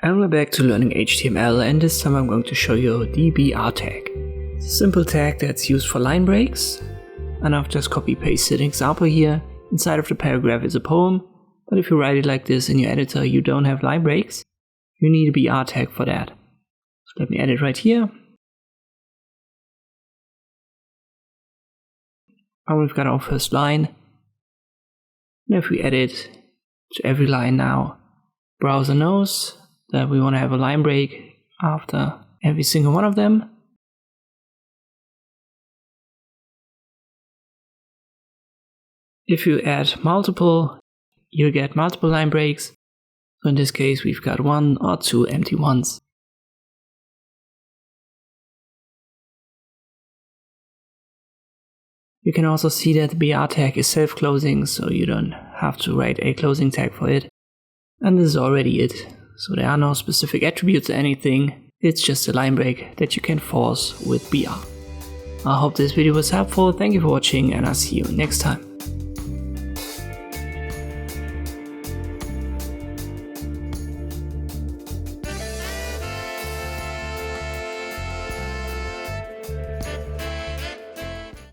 And we're back to learning HTML, and this time I'm going to show you the BR tag. It's a simple tag that's used for line breaks, and I've just copy-pasted an example here. Inside of the paragraph is a poem, but if you write it like this in your editor you don't have line breaks, you need a BR tag for that. So let me add it right here. And we've got our first line. And if we add it to every line now, browser knows that we want to have a line break after every single one of them. If you add multiple, you'll get multiple line breaks. So in this case, we've got 1 or 2 empty ones. You can also see that the BR tag is self-closing, so you don't have to write a closing tag for it. And this is already it. So there are no specific attributes or anything. It's just a line break that you can force with BR. I hope this video was helpful. Thank you for watching, and I'll see you next time.